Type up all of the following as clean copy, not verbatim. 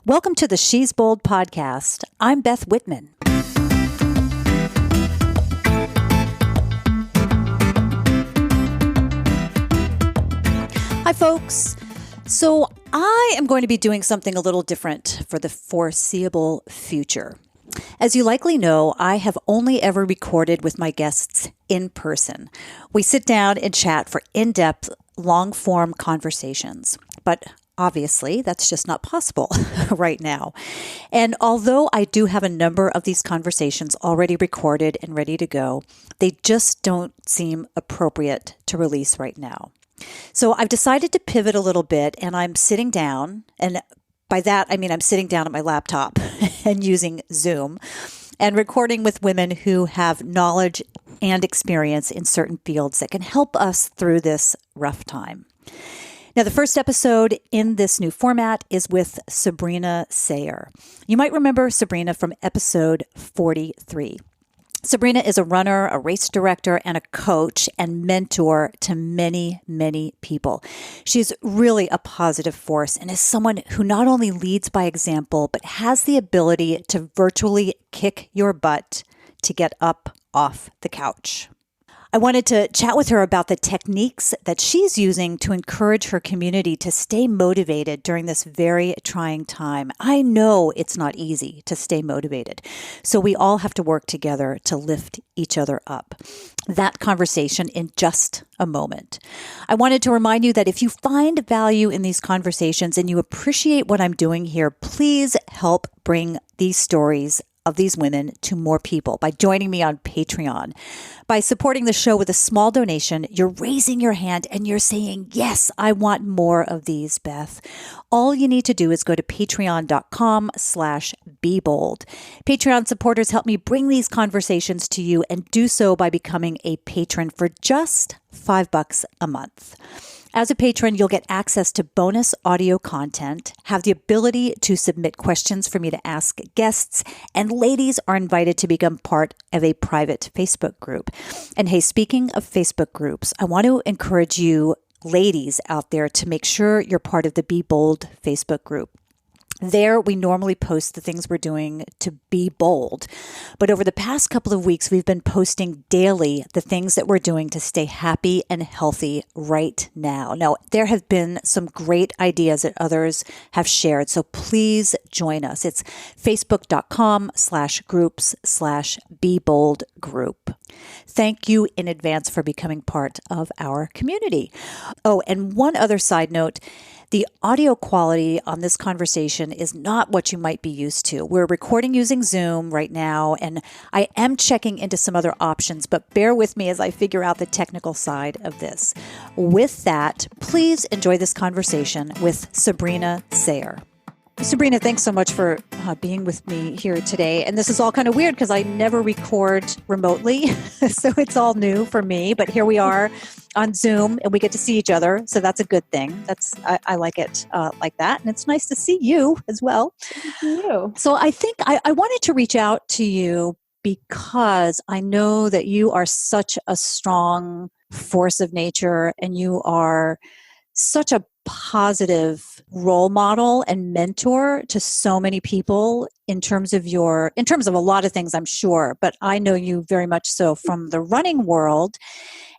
Welcome to the She's Bold podcast. I'm Beth Whitman. Hi, folks. So I am going to be doing something a little different for the foreseeable future. As you likely know, I have only ever recorded with my guests in person. We sit down and chat for in-depth, long-form conversations. But obviously, that's just not possible right now. And although I do have a number of these conversations already recorded and ready to go, they just don't seem appropriate to release right now. So I've decided to pivot a little bit, and I'm sitting down, and by that I mean I'm sitting down at my laptop and using Zoom and recording with women who have knowledge and experience in certain fields that can help us through this rough time. Now, the first episode in this new format is with Sabrina Seher. You might remember Sabrina from episode 43. Sabrina is a runner, a race director, and a coach and mentor to many, many people. She's really a positive force and is someone who not only leads by example, but has the ability to virtually kick your butt to get up off the couch. I wanted to chat with her about the techniques that she's using to encourage her community to stay motivated during this very trying time. I know it's not easy to stay motivated, so we all have to work together to lift each other up. That conversation in just a moment. I wanted to remind you that if you find value in these conversations and you appreciate what I'm doing here, please help bring these stories of these women to more people by joining me on Patreon. By supporting the show with a small donation, you're raising your hand and you're saying, yes, I want more of these, Beth. All you need to do is go to patreon.com/bebold. Patreon supporters help me bring these conversations to you and do so by becoming a patron for just $5 a month. As a patron, you'll get access to bonus audio content, have the ability to submit questions for me to ask guests, and ladies are invited to become part of a private Facebook group. And hey, speaking of Facebook groups, I want to encourage you ladies out there to make sure you're part of the Be Bold Facebook group. There, we normally post the things we're doing to be bold. But over the past couple of weeks, we've been posting daily the things that we're doing to stay happy and healthy right now. Now, there have been some great ideas that others have shared, so please join us. It's facebook.com/groups/beboldgroup. Thank you in advance for becoming part of our community. Oh, and one other side note. The audio quality on this conversation is not what you might be used to. We're recording using Zoom right now, and I am checking into some other options, but bear with me as I figure out the technical side of this. With that, please enjoy this conversation with Sabrina Seher. Sabrina, thanks so much for being with me here today. And this is all kind of weird because I never record remotely, so it's all new for me. But here we are on Zoom, and we get to see each other, so that's a good thing. I like it like that, and it's nice to see you as well. Thank you. So I think I wanted to reach out to you because I know that you are such a strong force of nature, and you are such a positive role model and mentor to so many people in terms of a lot of things, I'm sure, but I know you very much so from the running world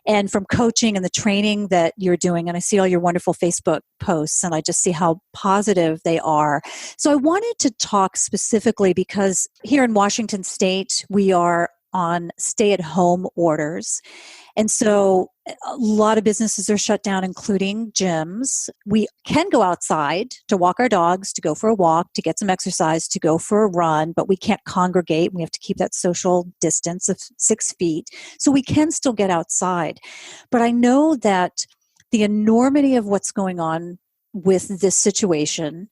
and from coaching and the training that you're doing. And I see all your wonderful Facebook posts, and I just see how positive they are. So I wanted to talk specifically because here in Washington State, we are on stay-at-home orders. And so a lot of businesses are shut down, including gyms. We can go outside to walk our dogs, to go for a walk, to get some exercise, to go for a run, but we can't congregate. We have to keep that social distance of 6 feet. So we can still get outside. But I know that the enormity of what's going on with this situation,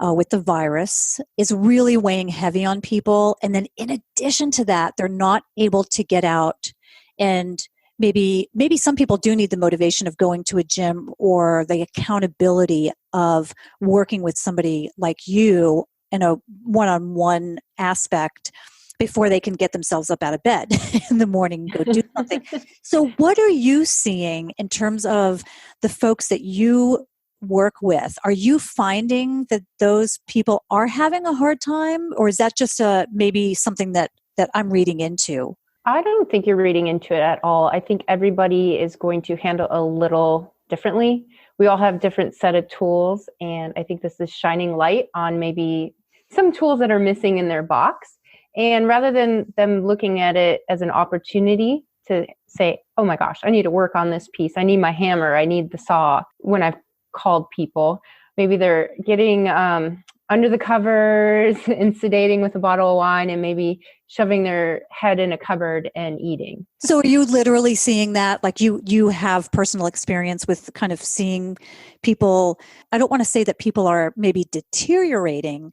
with the virus, is really weighing heavy on people. And then in addition to that, they're not able to get out, and maybe some people do need the motivation of going to a gym or the accountability of working with somebody like you in a one-on-one aspect before they can get themselves up out of bed in the morning and go do something. So what are you seeing in terms of the folks that you work with, are you finding that those people are having a hard time, or is that just maybe something that I'm reading into? I don't think you're reading into it at all. I think everybody is going to handle a little differently. We all have different set of tools, and I think this is shining light on maybe some tools that are missing in their box. And rather than them looking at it as an opportunity to say, oh my gosh, I need to work on this piece. I need my hammer. I need the saw. When I've called people, maybe they're getting under the covers and sedating with a bottle of wine and maybe shoving their head in a cupboard and eating. So are you literally seeing that? Like you have personal experience with kind of seeing people, I don't want to say that people are maybe deteriorating,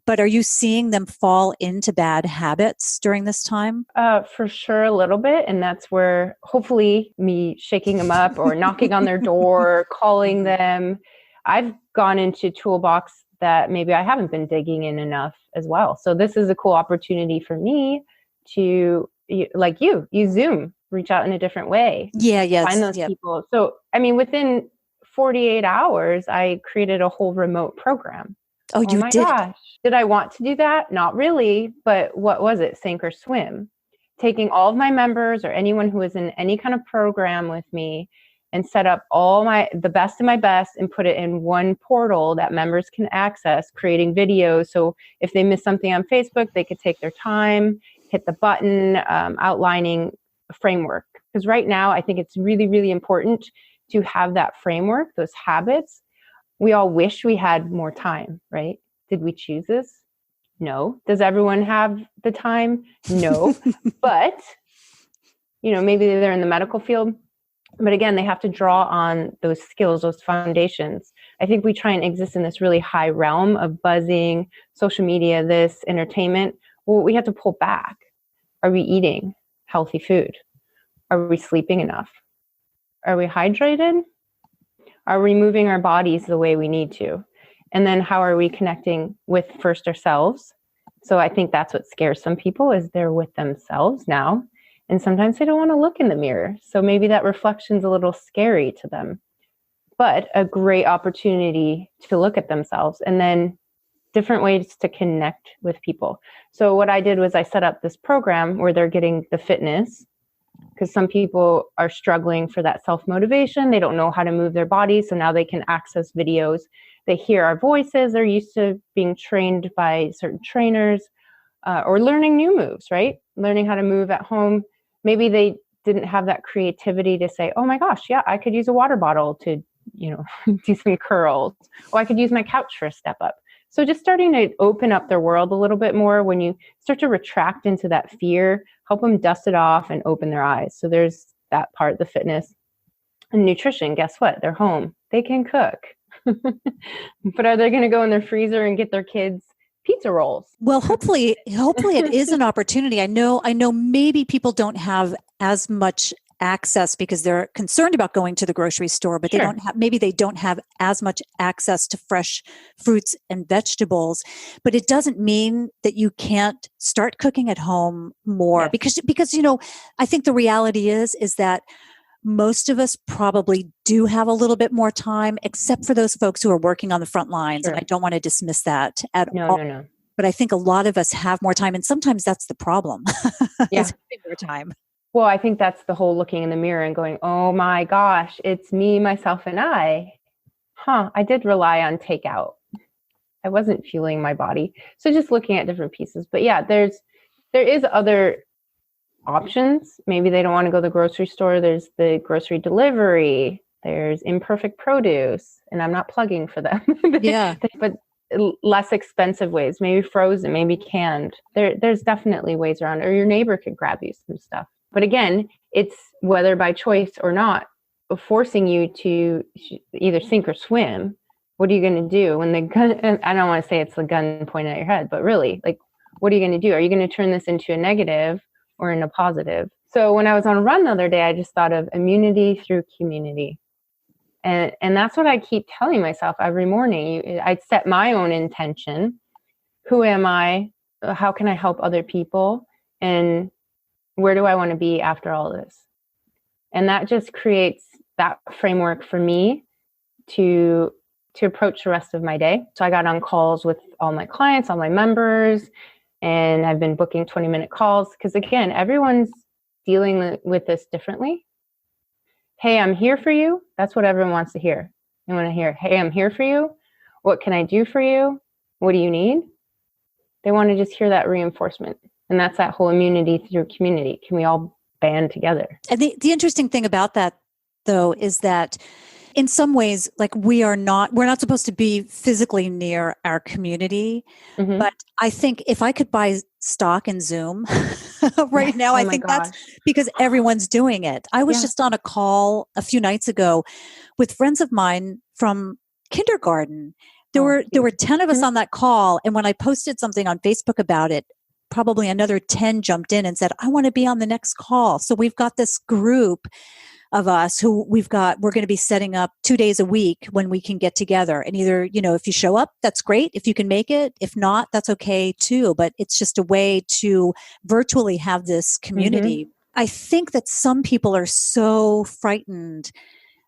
but are you seeing them fall into bad habits during this time? For sure, a little bit. And that's where hopefully me shaking them up or knocking on their door, calling them. I've gone into toolbox that maybe I haven't been digging in enough as well. So this is a cool opportunity for me to, like you Zoom, reach out in a different way. Yeah. Find those people. So, I mean, within 48 hours, I created a whole remote program. Oh, you my did? Gosh. Did I want to do that? Not really. But what was it? Sink or swim. Taking all of my members or anyone who was in any kind of program with me and set up the best of my best and put it in one portal that members can access, creating videos. So if they miss something on Facebook, they could take their time, hit the button, outlining a framework. Because right now, I think it's really, really important to have that framework, those habits. We all wish we had more time, right? Did we choose this? No. Does everyone have the time? No. But, maybe they're in the medical field. But again, they have to draw on those skills, those foundations. I think we try and exist in this really high realm of buzzing, social media, this entertainment. Well, we have to pull back. Are we eating healthy food? Are we sleeping enough? Are we hydrated? Are we moving our bodies the way we need to? And then how are we connecting with first ourselves? So I think that's what scares some people is they're with themselves now. And sometimes they don't want to look in the mirror. So maybe that reflection's a little scary to them, but a great opportunity to look at themselves and then different ways to connect with people. So what I did was I set up this program where they're getting the fitness, because some people are struggling for that self-motivation. They don't know how to move their body. So now they can access videos. They hear our voices. They're used to being trained by certain trainers or learning new moves, right? Learning how to move at home. Maybe they didn't have that creativity to say, oh my gosh, yeah, I could use a water bottle to, do some curls. Or I could use my couch for a step up. So just starting to open up their world a little bit more. When you start to retract into that fear, help them dust it off and open their eyes. So there's that part, the fitness. And nutrition, guess what? They're home. They can cook. But are they going to go in their freezer and get their kids pizza rolls? Well, hopefully it is an opportunity. I know maybe people don't have as much access because they're concerned about going to the grocery store, but Sure. maybe they don't have as much access to fresh fruits and vegetables. But it doesn't mean that you can't start cooking at home more. Yes. Because I think the reality is that most of us probably do have a little bit more time, except for those folks who are working on the front lines. Sure. And I don't want to dismiss that at all. No. But I think a lot of us have more time. And sometimes that's the problem. Yeah. It's more time. Well, I think that's the whole looking in the mirror and going, oh my gosh, it's me, myself, and I. I did rely on takeout. I wasn't fueling my body. So just looking at different pieces. But yeah, there is other options. Maybe they don't want to go to the grocery store. There's the grocery delivery. There's imperfect produce. And I'm not plugging for them. Yeah. But less expensive ways, maybe frozen, maybe canned. There's definitely ways around it. Or your neighbor could grab you some stuff. But again, it's whether by choice or not, forcing you to either sink or swim. What are you going to do when the gun, I don't want to say it's the gun pointed at your head, but really, like, what are you going to do? Are you going to turn this into a negative or in a positive? So when I was on a run the other day, I just thought of immunity through community. And that's what I keep telling myself every morning. I set my own intention. Who am I? How can I help other people? And where do I want to be after all this? And that just creates that framework for me to to approach the rest of my day. So I got on calls with all my clients, all my members, and I've been booking 20-minute calls because, again, everyone's dealing with this differently. Hey, I'm here for you. That's what everyone wants to hear. They want to hear, hey, I'm here for you. What can I do for you? What do you need? They want to just hear that reinforcement. And that's that whole immunity through community. Can we all band together? And the interesting thing about that, though, is that in some ways, like we're not supposed to be physically near our community. Mm-hmm. But I think if I could buy stock in Zoom right now, I think that's because everyone's doing it. I was just on a call a few nights ago with friends of mine from kindergarten. There were 10 of us on that call. And when I posted something on Facebook about it, probably another 10 jumped in and said, I want to be on the next call. So we've got this group of us who we're going to be setting up 2 days a week when we can get together. And either, if you show up, that's great. If you can make it, if not, that's okay too. But it's just a way to virtually have this community. Mm-hmm. I think that some people are so frightened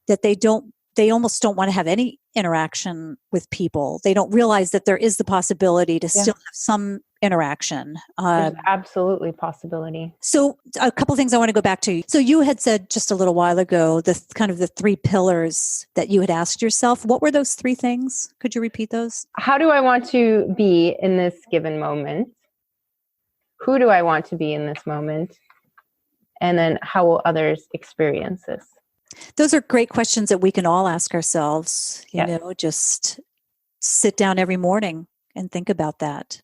that they almost don't want to have any interaction with people. They don't realize that there is the possibility to still have some interaction. There's absolutely possibility. So a couple of things I want to go back to. So you had said just a little while ago, the 3 pillars that you had asked yourself. What were those 3 things? Could you repeat those? How do I want to be in this given moment? Who do I want to be in this moment? And then how will others experience this? Those are great questions that we can all ask ourselves, just sit down every morning and think about that.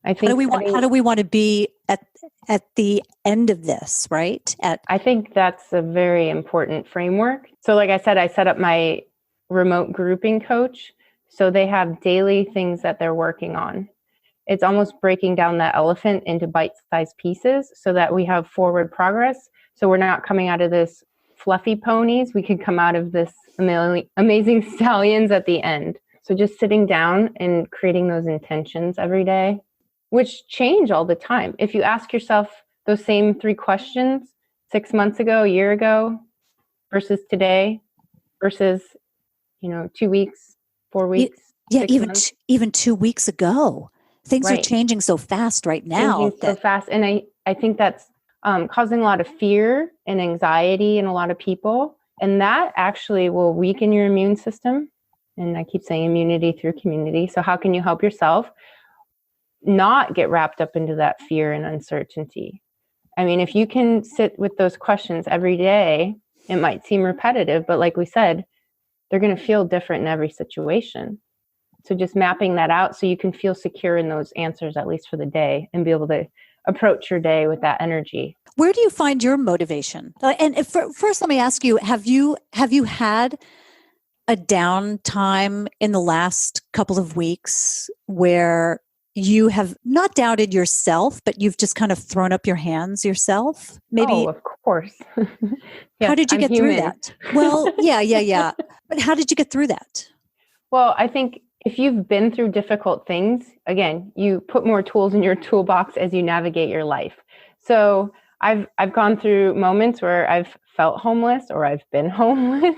I think how do we want to be at the end of this, right? I think that's a very important framework. So like I said, I set up my remote grouping coach. So they have daily things that they're working on. It's almost breaking down that elephant into bite-sized pieces so that we have forward progress. So we're not coming out of this fluffy ponies. We can come out of this amazing stallions at the end. So just sitting down and creating those intentions every day, which change all the time. If you ask yourself those same 3 questions 6 months ago, a year ago, versus today, versus, 2 weeks, 4 weeks. Yeah, even 2 weeks ago. Things are changing so fast right now. So fast. And I think that's causing a lot of fear and anxiety in a lot of people. And that actually will weaken your immune system. And I keep saying immunity through community. So how can you help yourself not get wrapped up into that fear and uncertainty? I mean, if you can sit with those questions every day, it might seem repetitive, but like we said, they're going to feel different in every situation. So just mapping that out so you can feel secure in those answers, at least for the day, and be able to approach your day with that energy. Where do you find your motivation? And first, let me ask you, have you had a downtime in the last couple of weeks where you have not doubted yourself, but you've just kind of thrown up your hands yourself? Maybe. Oh, of course. Yes, how did you get through that? Well, yeah. But how did you get through that? Well, I think if you've been through difficult things, again, you put more tools in your toolbox as you navigate your life. So I've gone through moments where I've felt homeless or I've been homeless,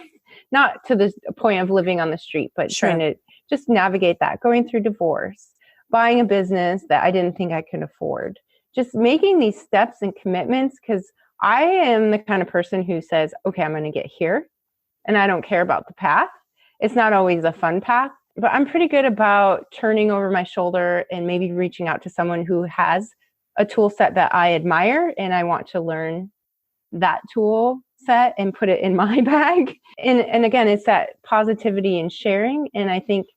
not to the point of living on the street, but trying to just navigate that, going through divorce, buying a business that I didn't think I could afford, just making these steps and commitments, because I am the kind of person who says, okay, I'm going to get here and I don't care about the path. It's not always a fun path, but I'm pretty good about turning over my shoulder and maybe reaching out to someone who has a tool set that I admire and I want to learn that tool set and put it in my bag. And again, it's that positivity and sharing. And I think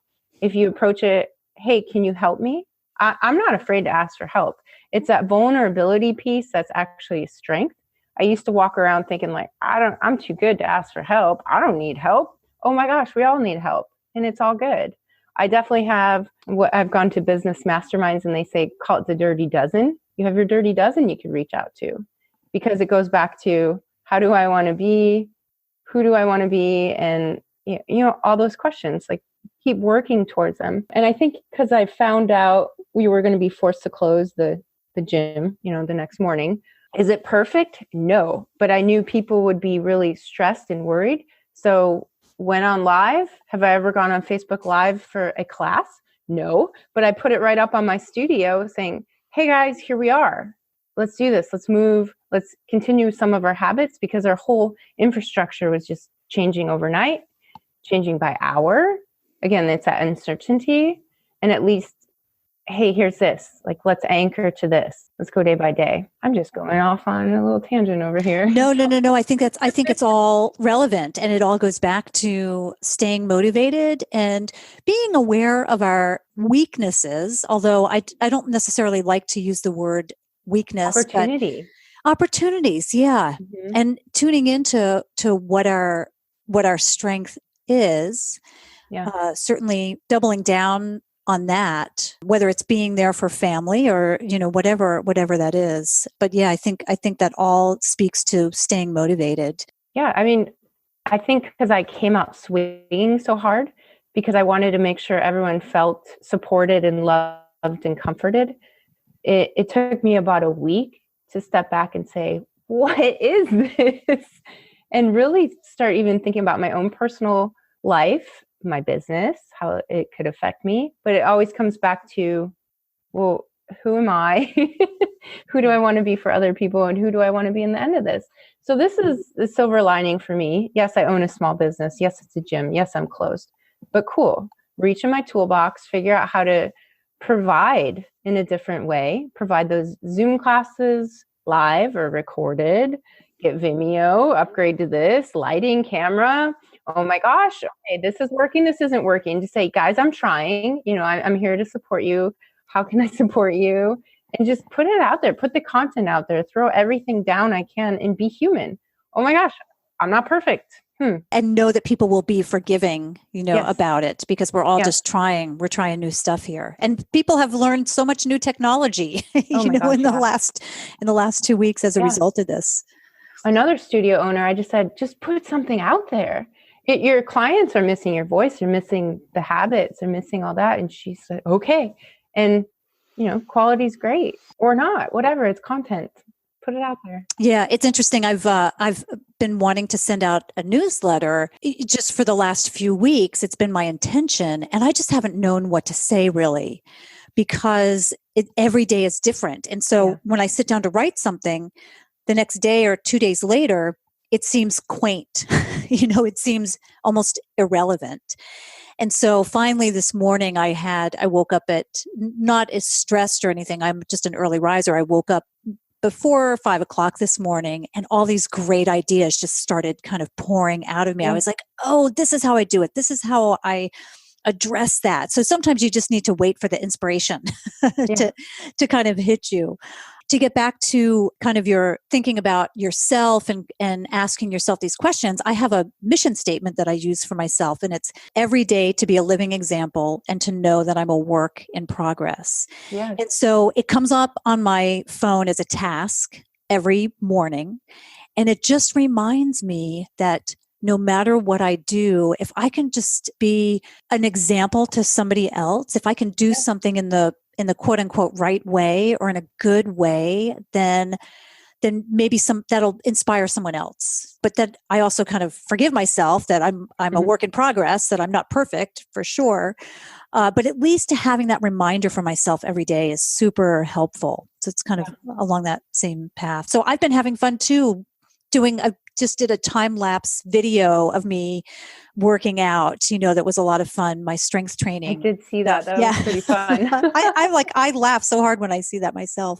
if you approach it, hey, can you help me? I'm not afraid to ask for help. It's that vulnerability piece that's actually a strength. I used to walk around thinking like, I'm too good to ask for help. I don't need help. Oh my gosh, we all need help. And it's all good. I definitely I've gone to business masterminds and they say, call it the dirty dozen. You have your dirty dozen you could reach out to, because it goes back to how do I want to be? Who do I want to be? And, all those questions, like keep working towards them. And I think because I found out we were going to be forced to close the gym, the next morning. Is it perfect? No, but I knew people would be really stressed and worried. So went on live. Have I ever gone on Facebook Live for a class? No, but I put it right up on my studio saying, hey guys, here we are. Let's do this. Let's move. Let's continue some of our habits, because our whole infrastructure was just changing overnight, changing by hour. Again, it's that uncertainty. And at least, hey, here's this. Like, let's anchor to this. Let's go day by day. I'm just going off on a little tangent over here. No. I think it's all relevant, and it all goes back to staying motivated and being aware of our weaknesses. Although I don't necessarily like to use the word weakness, Opportunity. but opportunities. Yeah. Mm-hmm. And tuning into what our strength is, certainly doubling down on that, whether it's being there for family or, whatever that is. But yeah, I think that all speaks to staying motivated. Yeah. I mean, I think because I came out swinging so hard, because I wanted to make sure everyone felt supported and loved and comforted. It took me about a week to step back and say, what is this? And really start even thinking about my own personal life, my business, how it could affect me. But it always comes back to, well, who am I? Who do I want to be for other people? And who do I want to be in the end of this? So this is the silver lining for me. Yes, I own a small business. Yes, it's a gym. Yes, I'm closed. But cool. Reach in my toolbox, figure out how to provide in a different way, provide those Zoom classes live or recorded, get Vimeo, upgrade to this, lighting, camera. Oh my gosh, okay, this is working, this isn't working. To say, guys, I'm trying, I'm here to support you. How can I support you? And just put it out there, put the content out there, throw everything down I can and be human. Oh my gosh, I'm not perfect. And know that people will be forgiving, Yes. about it, because we're all just we're trying new stuff here. And people have learned so much new technology, in the last 2 weeks as a result of this. Another studio owner, I just said, just put something out there. Your clients are missing your voice, they're missing the habits, they're missing all that. And she said, okay. And, quality's great or not, whatever, it's content. Put it out there. Yeah, it's interesting. I've been wanting to send out a newsletter just for the last few weeks. It's been my intention, and I just haven't known what to say really, because every day is different. And so when I sit down to write something, the next day or 2 days later, it seems quaint. It seems almost irrelevant. And so finally this morning I woke up at, not as stressed or anything. I'm just an early riser. I woke up before 5 o'clock this morning, and all these great ideas just started kind of pouring out of me. I was like, oh, this is how I do it. This is how I address that. So sometimes you just need to wait for the inspiration to kind of hit you. To get back to kind of your thinking about yourself and asking yourself these questions, I have a mission statement that I use for myself, and it's every day to be a living example and to know that I'm a work in progress. Yes. And so it comes up on my phone as a task every morning, and it just reminds me that no matter what I do, if I can just be an example to somebody else, if I can do something in the quote unquote right way or in a good way, then maybe that'll inspire someone else. But that I also kind of forgive myself that I'm a work in progress, that I'm not perfect for sure. But at least having that reminder for myself every day is super helpful. So it's kind of along that same path. So I've been having fun too, just did a time-lapse video of me working out, that was a lot of fun. My strength training. I did see that. That was pretty fun. I laugh so hard when I see that myself.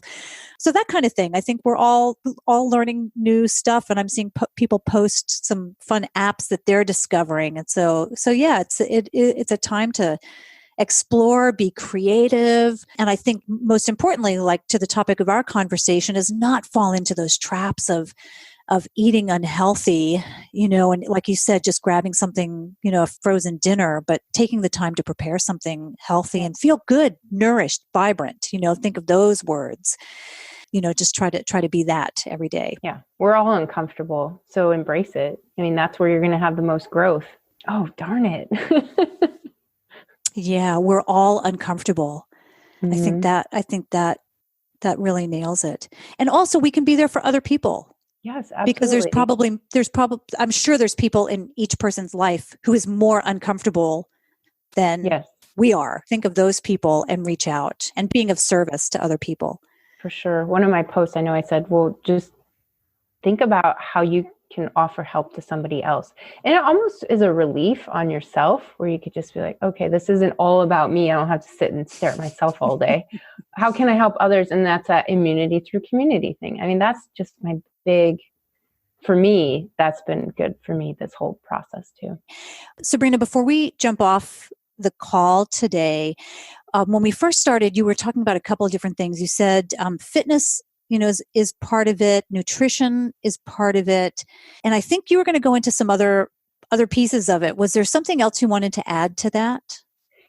So that kind of thing. I think we're all learning new stuff, and I'm seeing people post some fun apps that they're discovering. And so yeah, it's a time to explore, be creative. And I think most importantly, like to the topic of our conversation, is not fall into those traps of eating unhealthy, and like you said, just grabbing something, a frozen dinner, but taking the time to prepare something healthy and feel good, nourished, vibrant, think of those words, just try to be that every day. Yeah. We're all uncomfortable. So embrace it. I mean, that's where you're going to have the most growth. Oh, darn it. Yeah. We're all uncomfortable. Mm-hmm. I think that really nails it. And also we can be there for other people. Yes, Because absolutely. I'm sure there's people in each person's life who is more uncomfortable than Yes, we are. Think of those people and reach out and being of service to other people. for sure. One of my posts, I know I said, well, just think about how you can offer help to somebody else. And it almost is a relief on yourself where you could just be like, okay, this isn't all about me. I don't have to sit and stare at myself all day. How can I help others? And that's that immunity through community thing. I mean, that's just my big, for me, that's been good for me this whole process too. Sabrina, before we jump off the call today, when we first started, you were talking about a couple of different things. You said fitness, is part of it. Nutrition is part of it, and I think you were going to go into some other pieces of it. Was there something else you wanted to add to that?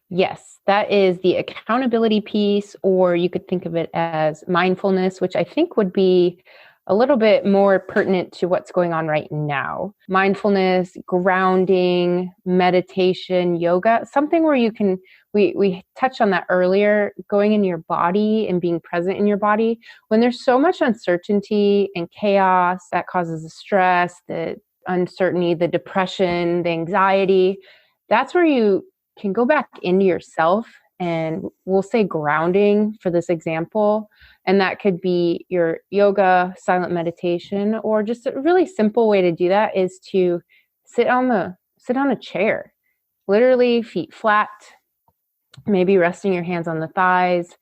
Yes, that is the accountability piece, or you could think of it as mindfulness, which I think would be a little bit more pertinent to what's going on right now. Mindfulness, grounding, meditation, yoga, something where you can, we touched on that earlier, going in your body and being present in your body. When there's so much uncertainty and chaos that causes the stress, the uncertainty, the depression, the anxiety, that's where you can go back into yourself, and we'll say grounding for this example. And that could be your yoga, silent meditation, or just a really simple way to do that is to sit on a chair, literally feet flat, maybe resting your hands on the thighs,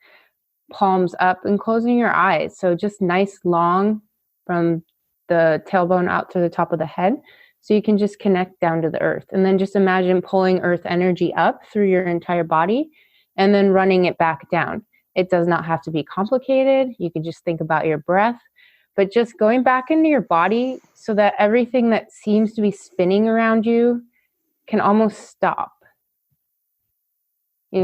palms up, and closing your eyes. So just nice long from the tailbone out to the top of the head. So you can just connect down to the earth. And then just imagine pulling earth energy up through your entire body and then running it back down. It does not have to be complicated. You can just think about your breath, but just going back into your body so that everything that seems to be spinning around you can almost stop.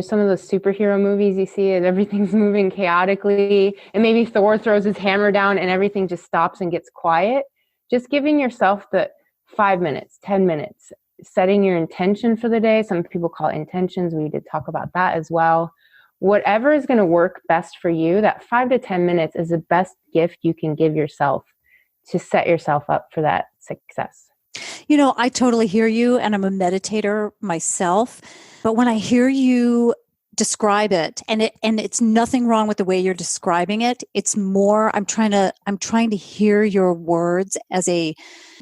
Some of those superhero movies you see it, everything's moving chaotically, and maybe Thor throws his hammer down and everything just stops and gets quiet. Just giving yourself the 5 minutes, 10 minutes, setting your intention for the day. Some people call it intentions. We did talk about that as well. Whatever is going to work best for you, that 5 to 10 minutes is the best gift you can give yourself to set yourself up for that success. I totally hear you, and I'm a meditator myself. But when I hear you describe it, and it's nothing wrong with the way you're describing it. It's more I'm trying to hear your words as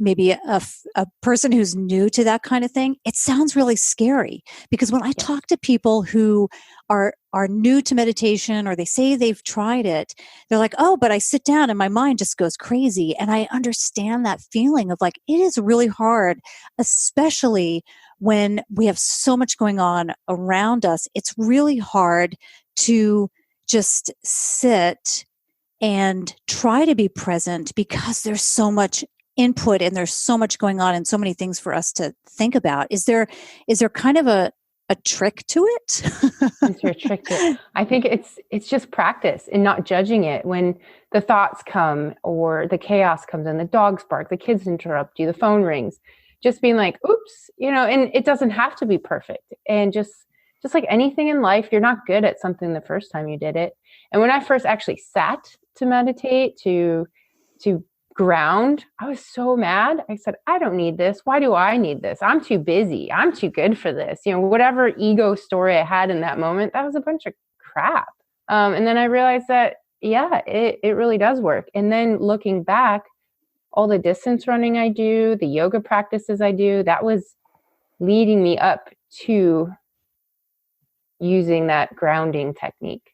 maybe a person who's new to that kind of thing. It sounds really scary because when I talk to people who are new to meditation, or they say they've tried it, they're like, oh, but I sit down and my mind just goes crazy. And I understand that feeling of like, it is really hard, especially when we have so much going on around us. It's really hard to just sit and try to be present because there's so much input and there's so much going on and so many things for us to think about. Is there kind of a trick to it? Is there a trick to it? I think it's just practice and not judging it. When the thoughts come or the chaos comes and the dogs bark, the kids interrupt you, the phone rings, just being like, oops, and it doesn't have to be perfect. And just like anything in life, you're not good at something the first time you did it. And when I first actually sat to meditate, to ground, I was so mad. I said, I don't need this. Why do I need this? I'm too busy. I'm too good for this. Whatever ego story I had in that moment, that was a bunch of crap. And then I realized that, yeah, it really does work. And then looking back, all the distance running I do, the yoga practices I do, that was leading me up to using that grounding technique.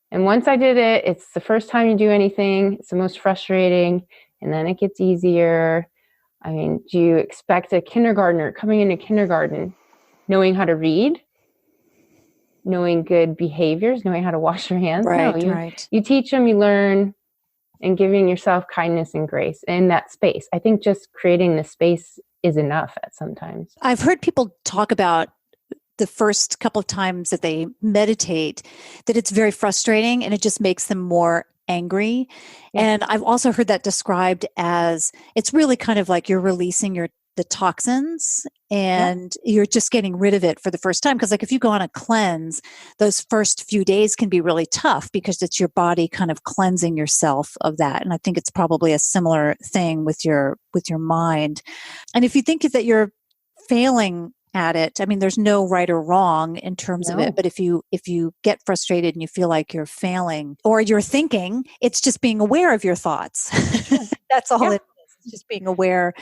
And once I did it, it's the first time you do anything, it's the most frustrating, and then it gets easier. I mean, do you expect a kindergartner coming into kindergarten knowing how to read, knowing good behaviors, knowing how to wash your hands? Right, No, right. You teach them, you learn, and giving yourself kindness and grace in that space. I think just creating the space is enough at sometimes. I've heard people talk about the first couple of times that they meditate, that it's very frustrating and it just makes them more angry. Yeah. And I've also heard that described as it's really kind of like you're releasing your the toxins and you're just getting rid of it for the first time. Because like if you go on a cleanse, those first few days can be really tough because it's your body kind of cleansing yourself of that. And I think it's probably a similar thing with your mind. And if you think that you're failing at it, I mean, there's no right or wrong in terms of it. But if you get frustrated and you feel like you're failing or you're thinking, it's just being aware of your thoughts. That's all it is. Just being aware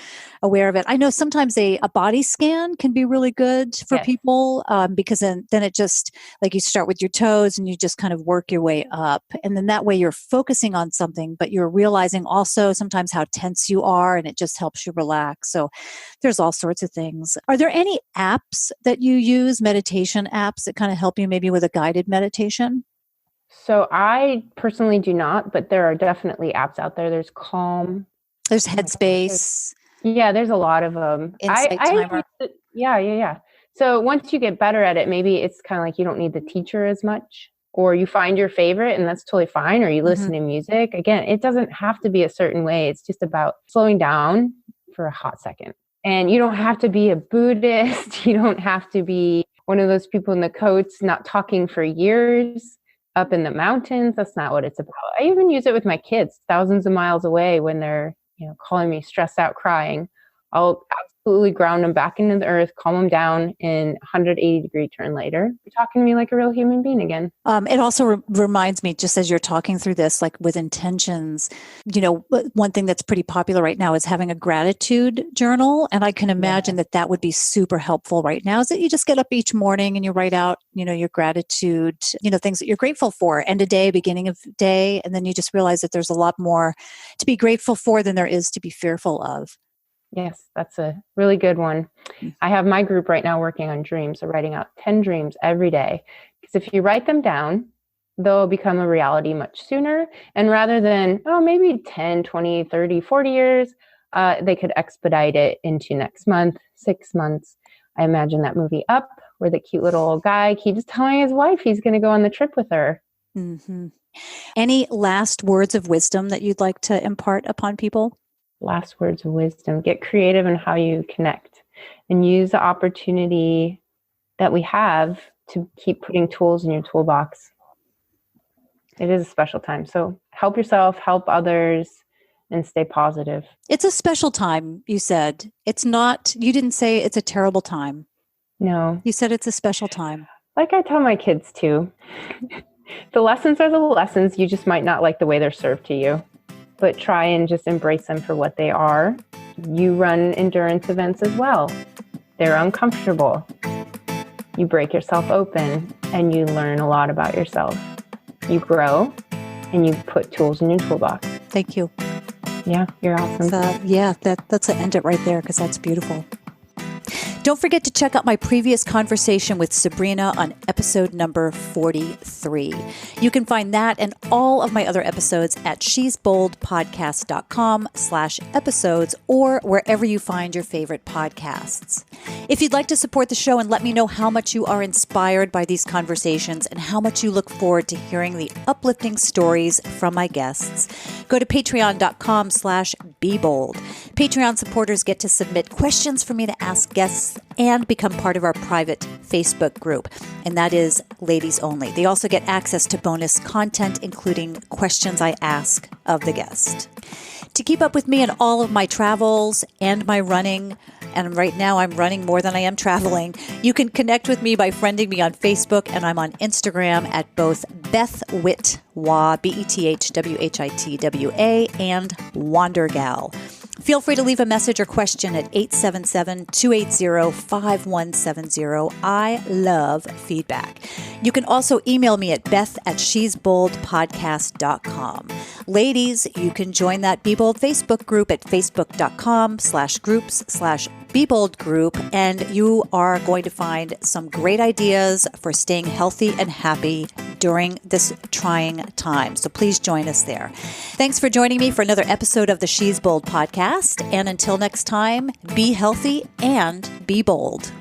of it. I know sometimes a body scan can be really good for people because then it just, like you start with your toes and you just kind of work your way up. And then that way you're focusing on something, but you're realizing also sometimes how tense you are and it just helps you relax. So there's all sorts of things. Are there any apps that you use, meditation apps that kind of help you maybe with a guided meditation? So I personally do not, but there are definitely apps out there. There's Calm. There's Headspace. There's a lot of them. Insight Timer. Yeah. So once you get better at it, maybe it's kind of like you don't need the teacher as much, or you find your favorite and that's totally fine, or you listen to music. Again, it doesn't have to be a certain way. It's just about slowing down for a hot second. And you don't have to be a Buddhist. You don't have to be one of those people in the coats not talking for years up in the mountains. That's not what it's about. I even use it with my kids thousands of miles away when they're calling me stressed out, crying. I'll absolutely ground them back into the earth, calm them down in 180-degree turn later. You're talking to me like a real human being again. It also reminds me, just as you're talking through this, like with intentions, one thing that's pretty popular right now is having a gratitude journal. And I can imagine that would be super helpful right now, is that you just get up each morning and you write out, your gratitude, things that you're grateful for, end of day, beginning of day. And then you just realize that there's a lot more to be grateful for than there is to be fearful of. Yes, that's a really good one. I have my group right now working on dreams. So writing out 10 dreams every day. Because if you write them down, they'll become a reality much sooner. And rather than, maybe 10, 20, 30, 40 years, they could expedite it into next month, 6 months. I imagine that movie Up, where the cute little guy keeps telling his wife he's going to go on the trip with her. Mm-hmm. Any last words of wisdom that you'd like to impart upon people? Last words of wisdom: get creative in how you connect and use the opportunity that we have to keep putting tools in your toolbox. It is a special time. So help yourself, help others, and stay positive. It's a special time, you said. It's not, you didn't say it's a terrible time. No. You said it's a special time. Like I tell my kids too. The lessons are the lessons. You just might not like the way they're served to you. But try and just embrace them for what they are. You run endurance events as well. They're uncomfortable. You break yourself open and you learn a lot about yourself. You grow and you put tools in your toolbox. Thank you. Yeah, you're awesome. Let's end it right there because that's beautiful. Don't forget to check out my previous conversation with Sabrina on episode number 43. You can find that and all of my other episodes at shesboldpodcast.com/episodes or wherever you find your favorite podcasts. If you'd like to support the show and let me know how much you are inspired by these conversations and how much you look forward to hearing the uplifting stories from my guests, go to patreon.com/bebold. Patreon supporters get to submit questions for me to ask guests and become part of our private Facebook group, and that is ladies only. They also get access to bonus content, including questions I ask of the guest. To keep up with me and all of my travels and my running, and right now I'm running more than I am traveling, you can connect with me by friending me on Facebook, and I'm on Instagram at both Beth Whitwa, BETHWHITWA, and Wandergal. Feel free to leave a message or question at 877-280-5170. I love feedback. You can also email me at beth@shesboldpodcast.com. Ladies, you can join that Be Bold Facebook group at facebook.com/groups/BeBold group, and you are going to find some great ideas for staying healthy and happy during this trying time. So please join us there. Thanks for joining me for another episode of the She's Bold podcast. And until next time, be healthy and be bold.